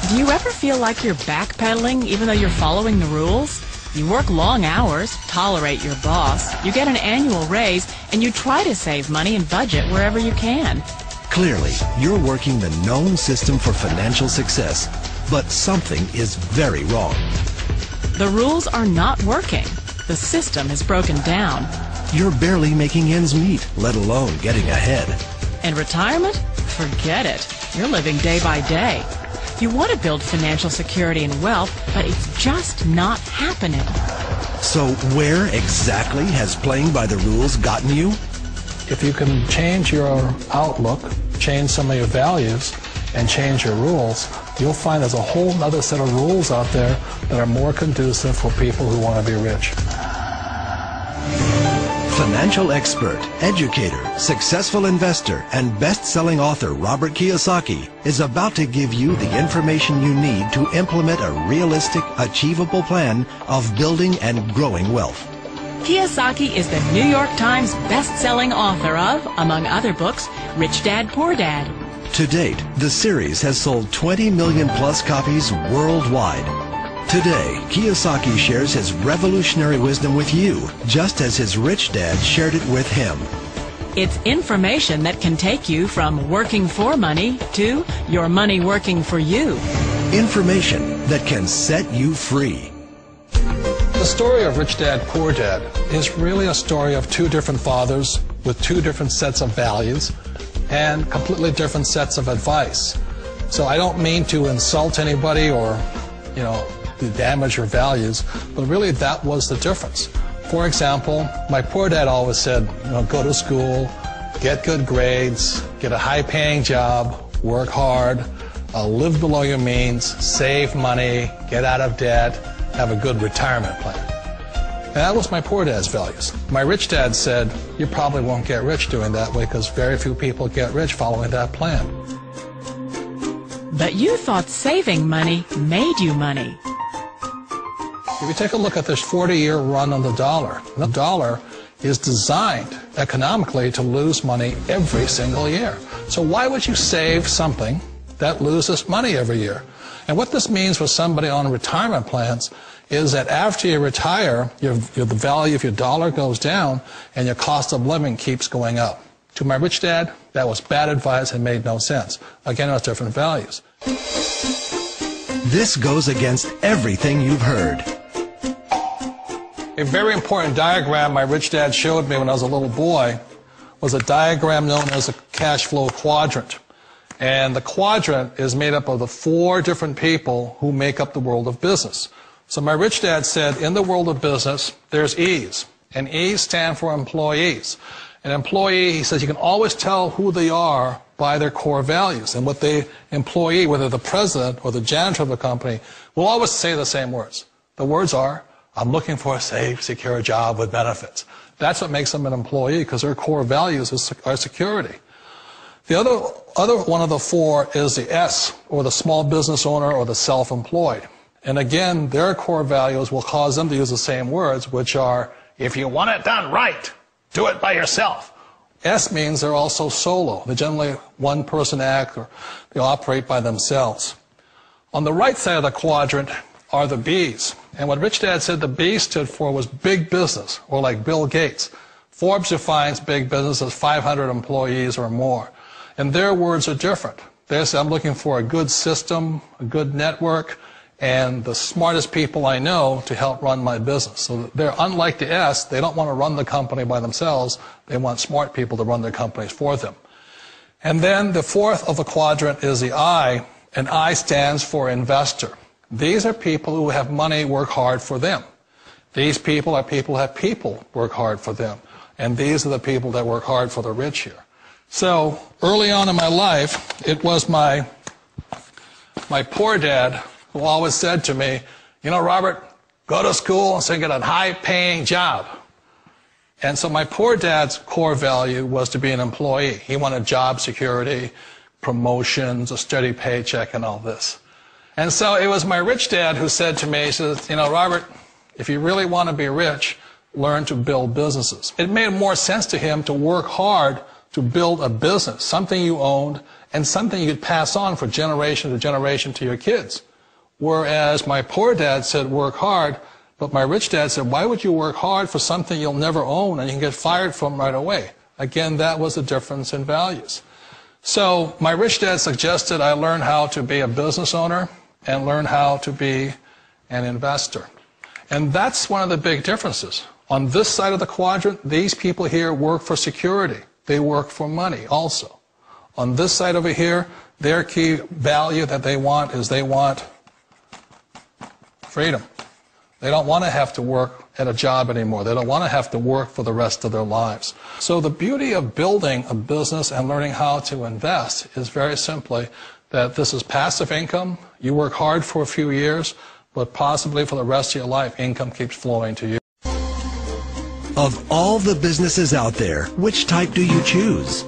Do you ever feel like you're backpedaling even though you're following the rules? You work long hours, tolerate your boss, you get an annual raise, and you try to save money and budget wherever you can. Clearly, you're working the known system for financial success, but something is very wrong. The rules are not working. The system is broken down. You're barely making ends meet, let alone getting ahead. And retirement? Forget it. You're living day by day. You want to build financial security and wealth, but it's just not happening. So where exactly has playing by the rules gotten you? If you can change your outlook, change some of your values, and change your rules, you'll find there's a whole other set of rules out there that are more conducive for people who want to be rich. Financial expert, educator, successful investor, and best-selling author Robert Kiyosaki is about to give you the information you need to implement a realistic, achievable plan of building and growing wealth. Kiyosaki is the New York Times best-selling author of, among other books, Rich Dad, Poor Dad. To date, the series has sold 20 million plus copies worldwide. Today, Kiyosaki shares his revolutionary wisdom with you, just as his rich dad shared it with him. It's information that can take you from working for money to your money working for you. Information that can set you free. The story of Rich Dad, Poor Dad is really a story of two different fathers with two different sets of values and completely different sets of advice. So I don't mean to insult anybody or, to damage your values, but really that was the difference. For example, my poor dad always said, go to school, get good grades, get a high-paying job, work hard, live below your means, save money, get out of debt, have a good retirement plan. And that was my poor dad's values. My rich dad said, you probably won't get rich doing that way because very few people get rich following that plan. But you thought saving money made you money. If you take a look at this 40-year run on the dollar is designed economically to lose money every single year. So why would you save something that loses money every year? And what this means for somebody on retirement plans is that after you retire, the value of your dollar goes down and your cost of living keeps going up. To my rich dad, that was bad advice and made no sense. Again, it was different values. This goes against everything you've heard. A very important diagram my rich dad showed me when I was a little boy was a diagram known as a cash flow quadrant. And the quadrant is made up of the 4 different people who make up the world of business. So my rich dad said, in the world of business, there's E's. And E's stand for employees. An employee, he says, you can always tell who they are by their core values. And what the employee, whether the president or the janitor of the company, will always say the same words. The words are, I'm looking for a safe, secure job with benefits. That's what makes them an employee, because their core values are security. The other one of the 4 is the S, or the small business owner or the self-employed. And again, their core values will cause them to use the same words, which are, if you want it done right, do it by yourself. S means they're also solo. They're generally one-person act, or they operate by themselves. On the right side of the quadrant are the B's. And what Rich Dad said the B stood for was big business, or like Bill Gates. Forbes defines big business as 500 employees or more. And their words are different. They say, I'm looking for a good system, a good network, and the smartest people I know to help run my business. So they're unlike the S. They don't want to run the company by themselves. They want smart people to run their companies for them. And then the 4th of the quadrant is the I, and I stands for investor. These are people who have money work hard for them. These people are people who have people work hard for them. And these are the people that work hard for the rich here. So early on in my life, it was my poor dad who always said to me, Robert, go to school and get a high-paying job. And so my poor dad's core value was to be an employee. He wanted job security, promotions, a steady paycheck, and all this. And so it was my rich dad who said to me, he says, Robert, if you really want to be rich, learn to build businesses. It made more sense to him to work hard to build a business, something you owned and something you could pass on for generation to generation to your kids. Whereas my poor dad said work hard, but my rich dad said, why would you work hard for something you'll never own and you can get fired from right away? Again, that was the difference in values. So my rich dad suggested I learn how to be a business owner and learn how to be an investor. And that's one of the big differences. On this side of the quadrant, these people here work for security. They work for money also. On this side over here, their key value that they want is they want freedom. They don't want to have to work at a job anymore. They don't want to have to work for the rest of their lives. So the beauty of building a business and learning how to invest is very simply that this is passive income. You work hard for a few years, but possibly for the rest of your life, income keeps flowing to you. Of all the businesses out there, which type do you choose?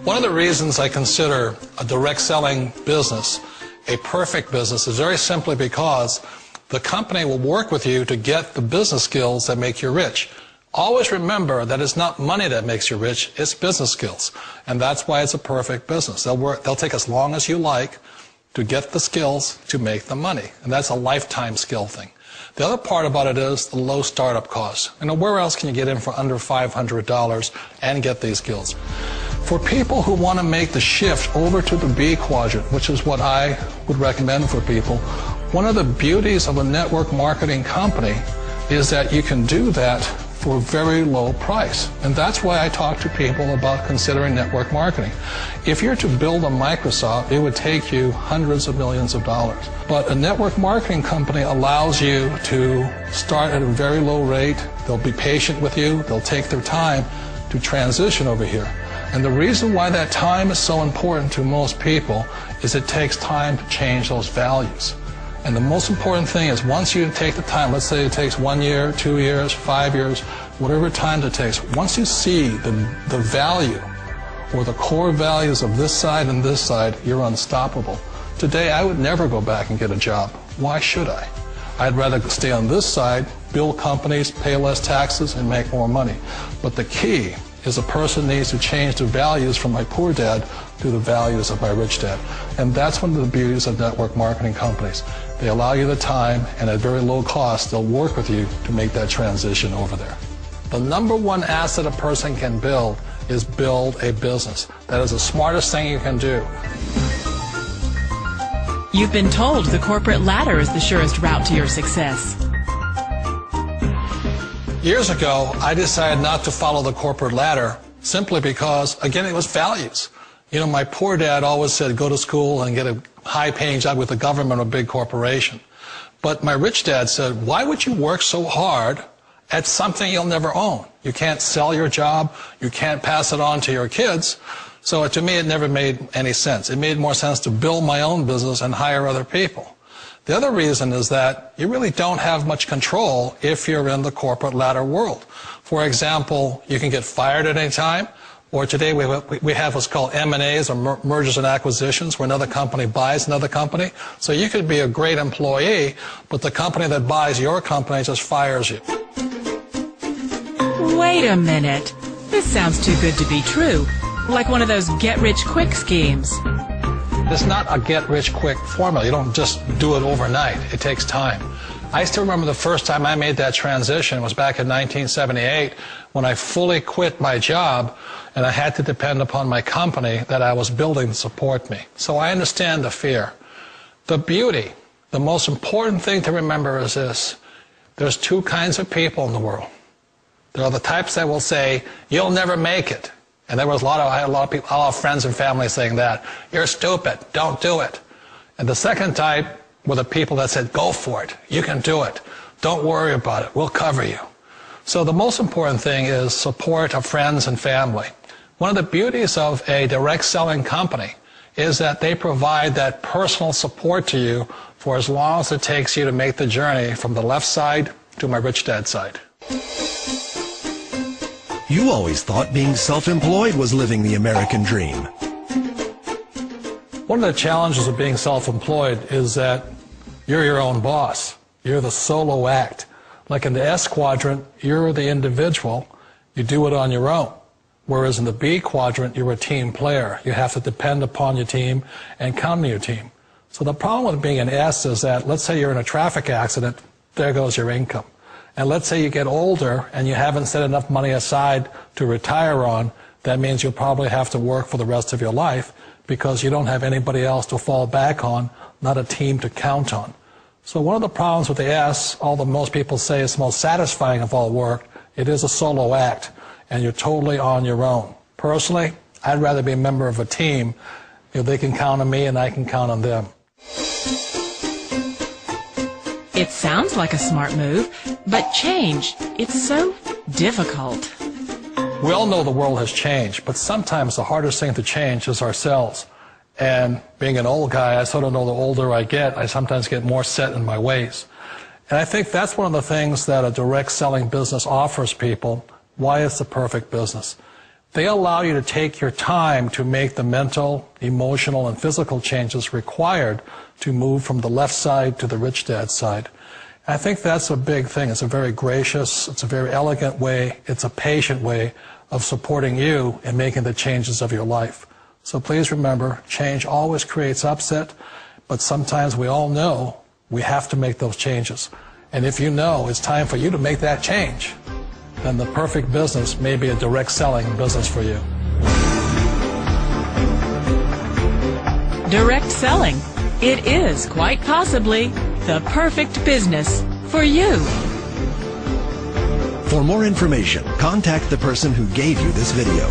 One of the reasons I consider a direct selling business a perfect business is very simply because the company will work with you to get the business skills that make you rich. Always remember that it's not money that makes you rich, it's business skills. And that's why it's a perfect business. They'll take as long as you like to get the skills to make the money. And that's a lifetime skill thing. The other part about it is the low startup costs. You know, where else can you get in for under $500 and get these skills? For people who want to make the shift over to the B quadrant, which is what I would recommend for people, one of the beauties of a network marketing company is that you can do that for a very low price. And that's why I talk to people about considering network marketing. If you're to build a Microsoft, it would take you hundreds of millions of dollars. But a network marketing company allows you to start at a very low rate. They'll be patient with you. They'll take their time to transition over here. And the reason why that time is so important to most people is it takes time to change those values. And the most important thing is once you take the time, let's say it takes 1 year, 2 years, 5 years, whatever time it takes, once you see the value or the core values of this side and this side, you're unstoppable. Today, I would never go back and get a job. Why should I? I'd rather stay on this side, build companies, pay less taxes, and make more money. But the key is a person needs to change their values from my poor dad to the values of my rich dad. And that's one of the beauties of network marketing companies. They allow you the time, and at very low cost, they'll work with you to make that transition over there. The number one asset a person can build is build a business. That is the smartest thing you can do. You've been told the corporate ladder is the surest route to your success. Years ago, I decided not to follow the corporate ladder simply because, again, it was values. You know, my poor dad always said, go to school and get a high-paying job with the government or a big corporation. But my rich dad said, why would you work so hard at something you'll never own? You can't sell your job. You can't pass it on to your kids. So to me, it never made any sense. It made more sense to build my own business and hire other people. The other reason is that you really don't have much control if you're in the corporate ladder world. For example, you can get fired at any time, or today we have what's called M&As, or mergers and acquisitions, where another company buys another company. So you could be a great employee, but the company that buys your company just fires you. Wait a minute. This sounds too good to be true. Like one of those get-rich-quick schemes. It's not a get-rich-quick formula. You don't just do it overnight. It takes time. I still remember the first time I made that transition was back in 1978 when I fully quit my job and I had to depend upon my company that I was building to support me. So I understand the fear. The beauty, the most important thing to remember is this. There's two kinds of people in the world. There are the types that will say, you'll never make it. And there was I had a lot of people, a lot of friends and family saying that. You're stupid. Don't do it. And the second type were the people that said, go for it. You can do it. Don't worry about it. We'll cover you. So the most important thing is support of friends and family. One of the beauties of a direct selling company is that they provide that personal support to you for as long as it takes you to make the journey from the left side to my rich dad side. You always thought being self-employed was living the American dream. One of the challenges of being self-employed is that you're your own boss. You're the solo act. Like in the S quadrant, you're the individual. You do it on your own. Whereas in the B quadrant, you're a team player. You have to depend upon your team and count on your team. So the problem with being an S is that, let's say you're in a traffic accident, there goes your income. And let's say you get older and you haven't set enough money aside to retire on, that means you'll probably have to work for the rest of your life because you don't have anybody else to fall back on, not a team to count on. So one of the problems with the S, although most people say it's the most satisfying of all work, it is a solo act, and you're totally on your own. Personally, I'd rather be a member of a team. They can count on me and I can count on them. It sounds like a smart move, but change, it's so difficult. We all know the world has changed, but sometimes the hardest thing to change is ourselves. And being an old guy, I sort of know the older I get, I sometimes get more set in my ways. And I think that's one of the things that a direct selling business offers people, why it's the perfect business. They allow you to take your time to make the mental, emotional, and physical changes required to move from the left side to the rich dad side. I think that's a big thing. It's a very gracious, it's a very elegant way, it's a patient way of supporting you in making the changes of your life. So please remember, change always creates upset, but sometimes we all know we have to make those changes. And if you know it's time for you to make that change, then the perfect business may be a direct selling business for you. Direct selling. It is quite possibly the perfect business for you. For more information, contact the person who gave you this video.